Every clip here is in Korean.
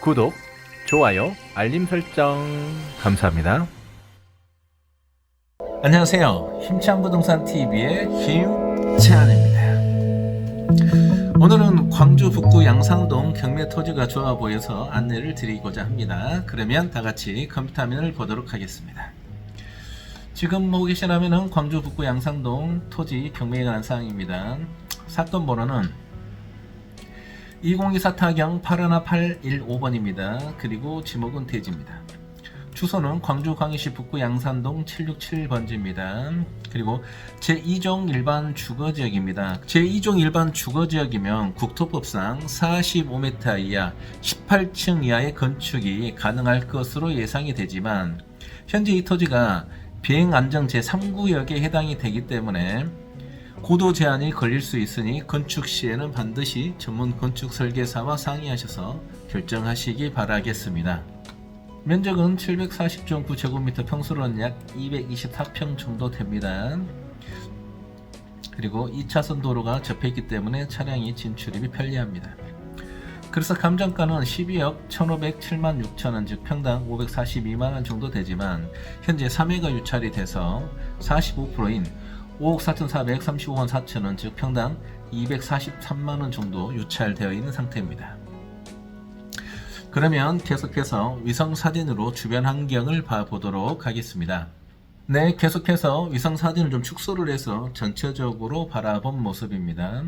구독, 좋아요, 알림 설정 감사합니다. 안녕하세요. 힘찬 부동산 TV의 김채한입니다. 오늘은 광주 북구 양산동 경매 토지가 좋아 보여서 안내를 드리고자 합니다. 그러면 다 같이 컴퓨터 화면을 보도록 하겠습니다. 지금 보고 계신 화면은 광주 북구 양산동 토지 경매에 관한 사항입니다. 사건 번호는 2024 타경 81815번입니다. 그리고 지목은 대지입니다. 주소는 광주 광역시 북구 양산동 767번지입니다. 그리고 제2종 일반 주거지역입니다. 제2종 일반 주거지역이면 국토법상 45m 이하 18층 이하의 건축이 가능할 것으로 예상이 되지만 현재 이 토지가 비행안정 제3구역에 해당이 되기 때문에 고도 제한이 걸릴 수 있으니 건축 시에는 반드시 전문 건축 설계사와 상의하셔서 결정하시기 바라겠습니다. 면적은 740.9제곱미터, 평수로는 약 224평 정도 됩니다. 그리고 2차선 도로가 접해있기 때문에 차량이 진출입이 편리합니다. 그래서 감정가는 12억 1,507만 6천원, 즉 평당 542만원 정도 되지만 현재 3회가 유찰이 돼서 45%인 5억 4,435만 4천원, 즉 평당 243만원 정도 유찰되어 있는 상태입니다. 그러면 계속해서 위성사진으로 주변 환경을 봐보도록 하겠습니다. 네, 계속해서 위성사진을 좀 축소를 해서 전체적으로 바라본 모습입니다.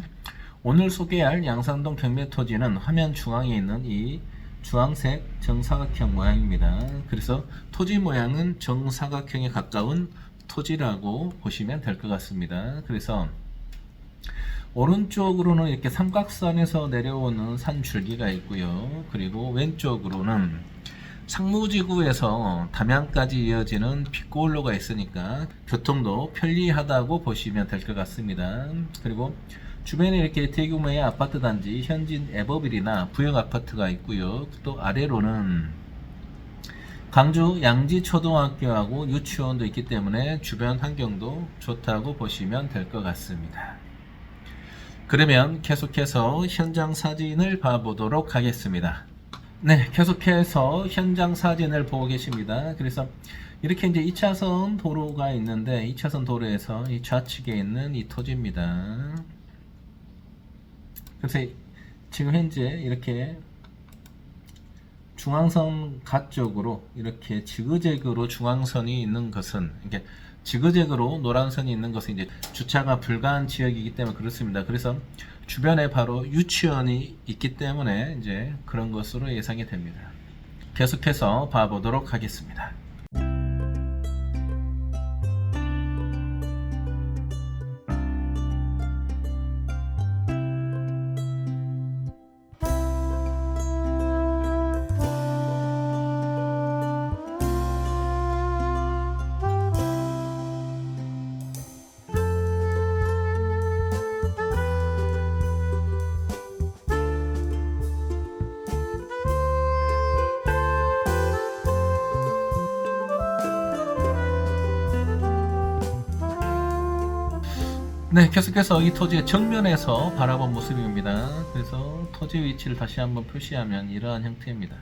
오늘 소개할 양산동 경매 토지는 화면 중앙에 있는 이 주황색 정사각형 모양입니다. 그래서 토지 모양은 정사각형에 가까운 토지라고 보시면 될 것 같습니다. 그래서 오른쪽으로는 이렇게 삼각선에서 내려오는 산 줄기가 있고요. 그리고 왼쪽으로는 상무지구에서 담양까지 이어지는 빗고울로가 있으니까 교통도 편리하다고 보시면 될 것 같습니다. 그리고 주변에 이렇게 대규모의 아파트 단지, 현진 에버빌이나 부역 아파트가 있고요. 또 아래로는 광주 양지초등학교하고 유치원도 있기 때문에 주변 환경도 좋다고 보시면 될 것 같습니다. 그러면 계속해서 현장 사진을 봐보도록 하겠습니다. 네, 계속해서 현장 사진을 보고 계십니다. 그래서 이렇게 이제 2차선 도로가 있는데 2차선 도로에서 이 좌측에 있는 이 토지입니다. 그래서 지금 현재 이렇게 중앙선 가쪽으로 이렇게 지그재그로 중앙선이 있는 것은, 이게 지그재그로 노란선이 있는 것은 이제 주차가 불가한 지역이기 때문에 그렇습니다. 그래서 주변에 바로 유치원이 있기 때문에 이제 그런 것으로 예상이 됩니다. 계속해서 봐보도록 하겠습니다. 네, 계속해서 이 토지의 정면에서 바라본 모습입니다. 그래서 토지 위치를 다시 한번 표시하면 이러한 형태입니다.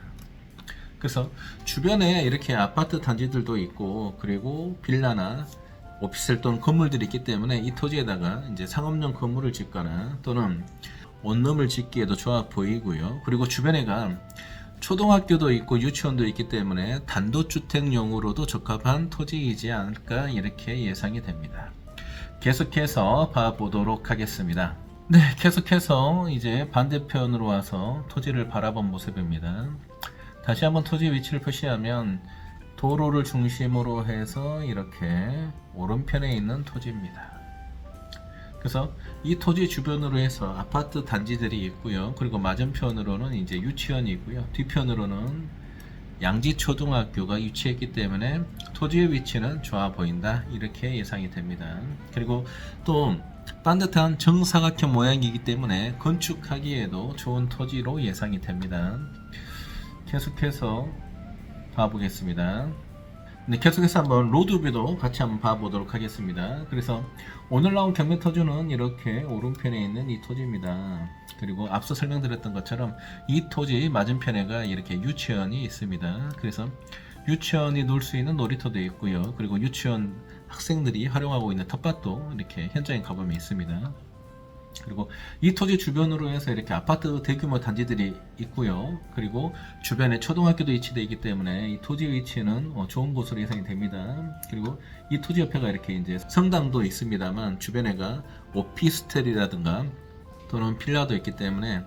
그래서 주변에 이렇게 아파트 단지들도 있고, 그리고 빌라나 오피스텔 또는 건물들이 있기 때문에 이 토지에다가 이제 상업용 건물을 짓거나 또는 원룸을 짓기에도 좋아 보이고요. 그리고 주변에가 초등학교도 있고 유치원도 있기 때문에 단독주택용으로도 적합한 토지이지 않을까 이렇게 예상이 됩니다. 계속해서 봐보도록 하겠습니다. 네, 계속해서 이제 반대편으로 와서 토지를 바라본 모습입니다. 다시 한번 토지 위치를 표시하면 도로를 중심으로 해서 이렇게 오른편에 있는 토지입니다. 그래서 이 토지 주변으로 해서 아파트 단지들이 있고요. 그리고 맞은편으로는 이제 유치원이 있고요. 뒤편으로는 양지초등학교가 위치했기 때문에 토지의 위치는 좋아 보인다 이렇게 예상이 됩니다. 그리고 또 반듯한 정사각형 모양이기 때문에 건축하기에도 좋은 토지로 예상이 됩니다. 계속해서 봐보겠습니다. 네, 계속해서 한번 로드뷰도 같이 한번 봐보도록 하겠습니다. 그래서 오늘 나온 경매 토지는 이렇게 오른편에 있는 이 토지입니다. 그리고 앞서 설명드렸던 것처럼 이 토지 맞은편에가 이렇게 유치원이 있습니다. 그래서 유치원이 놀 수 있는 놀이터도 있고요. 그리고 유치원 학생들이 활용하고 있는 텃밭도 이렇게 현장에 가보면 있습니다. 그리고 이 토지 주변으로 해서 이렇게 아파트 대규모 단지들이 있고요. 그리고 주변에 초등학교도 위치되어 있기 때문에 이 토지 위치는 좋은 곳으로 예상이 됩니다. 그리고 이 토지 옆에가 이렇게 이제 성당도 있습니다만 주변에가 오피스텔이라든가 또는 빌라도 있기 때문에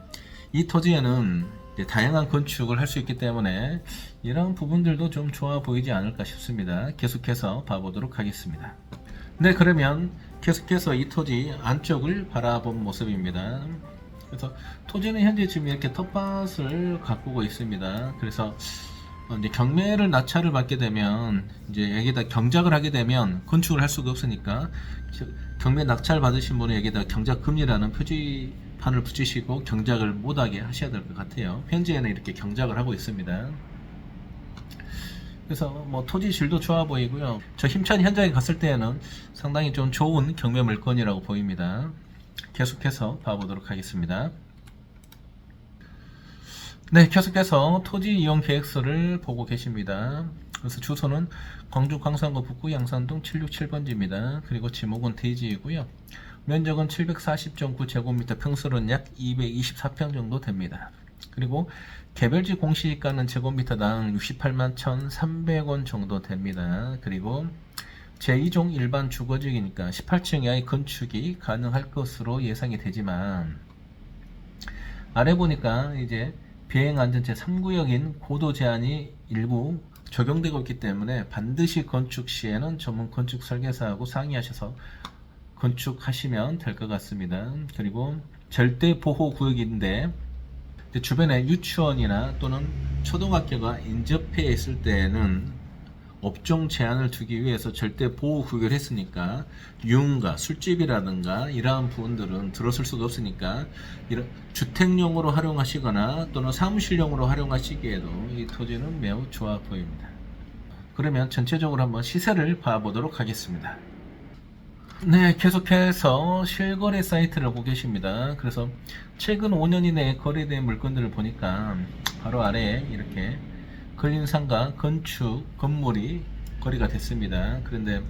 이 토지에는 이제 다양한 건축을 할 수 있기 때문에 이런 부분들도 좀 좋아 보이지 않을까 싶습니다. 계속해서 봐보도록 하겠습니다. 네, 그러면 계속해서 이 토지 안쪽을 바라본 모습입니다. 그래서 토지는 현재 지금 이렇게 텃밭을 가꾸고 있습니다. 그래서 이제 경매를 낙찰을 받게 되면 이제 여기다 경작을 하게 되면 건축을 할 수가 없으니까 경매 낙찰 받으신 분은 여기다 경작금리라는 표지판을 붙이시고 경작을 못하게 하셔야 될 것 같아요. 현재는 이렇게 경작을 하고 있습니다. 그래서 뭐 토지 질도 좋아 보이고요. 저 힘찬 현장에 갔을 때에는 상당히 좀 좋은 경매 물건이라고 보입니다. 계속해서 봐보도록 하겠습니다. 네, 계속해서 토지 이용 계획서를 보고 계십니다. 그래서 주소는 광주 광산구 북구 양산동 767번지입니다. 그리고 지목은 대지이고요. 면적은 740.9제곱미터, 평수는 약 224평 정도 됩니다. 그리고 개별지 공시가는 제곱미터당 68만 1,300원 정도 됩니다. 그리고 제2종 일반 주거지이니까 18층 이하의 건축이 가능할 것으로 예상이 되지만 아래 보니까 이제 비행안전 제3구역인 고도 제한이 일부 적용되고 있기 때문에 반드시 건축 시에는 전문 건축 설계사하고 상의하셔서 건축하시면 될 것 같습니다. 그리고 절대 보호 구역인데 주변에 유치원이나 또는 초등학교가 인접해 있을 때에는 업종 제한을 두기 위해서 절대 보호 구역을 했으니까 유흥가, 술집이라든가 이러한 부분들은 들어설 수가 없으니까 이런 주택용으로 활용하시거나 또는 사무실용으로 활용하시기에도 이 토지는 매우 좋아 보입니다. 그러면 전체적으로 한번 시세를 봐보도록 하겠습니다. 네, 계속해서 실거래 사이트를 보고 계십니다. 그래서 최근 5년 이내에 거래된 물건들을 보니까 바로 아래에 이렇게 근린상가, 건축, 건물이 거래가 됐습니다. 그런데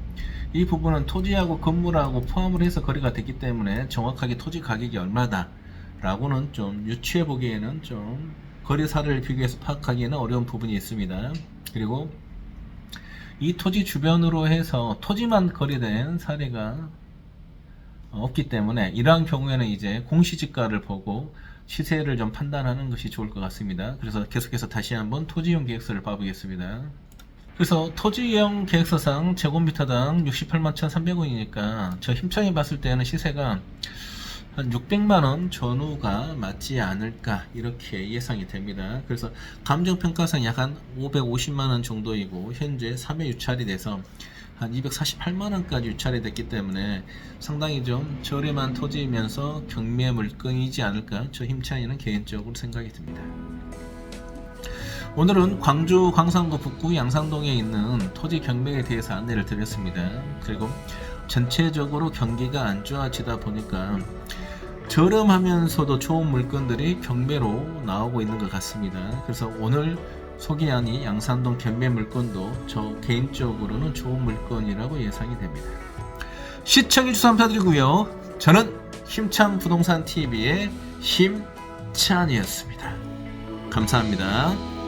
이 부분은 토지하고 건물하고 포함을 해서 거래가 됐기 때문에 정확하게 토지 가격이 얼마다 라고는 좀 유추해 보기에는 좀 거래사를 비교해서 파악하기에는 어려운 부분이 있습니다. 그리고 이 토지 주변으로 해서 토지만 거래된 사례가 없기 때문에 이러한 경우에는 이제 공시지가를 보고 시세를 좀 판단하는 것이 좋을 것 같습니다. 그래서 계속해서 다시 한번 토지이용 계획서를 봐보겠습니다. 그래서 토지이용 계획서상 제곱미터당 68만 1,300원이니까 저 힘차게 봤을 때는 시세가 한 600만원 전후가 맞지 않을까 이렇게 예상이 됩니다. 그래서 감정평가상 약 한 550만원 정도이고 현재 3회 유찰이 돼서 한 248만원까지 유찰이 됐기 때문에 상당히 좀 저렴한 토지이면서 경매 물건이지 않을까 저 힘차이는 개인적으로 생각이 듭니다. 오늘은 광주 광산구 북구 양산동에 있는 토지 경매에 대해서 안내를 드렸습니다. 그리고 전체적으로 경기가 안 좋아지다 보니까 저렴하면서도 좋은 물건들이 경매로 나오고 있는 것 같습니다. 그래서 오늘 소개한 이 양산동 경매 물건도 저 개인적으로는 좋은 물건이라고 예상이 됩니다. 시청해주셔서 감사드리고요. 저는 힘찬 부동산 TV의 힘찬이었습니다. 감사합니다.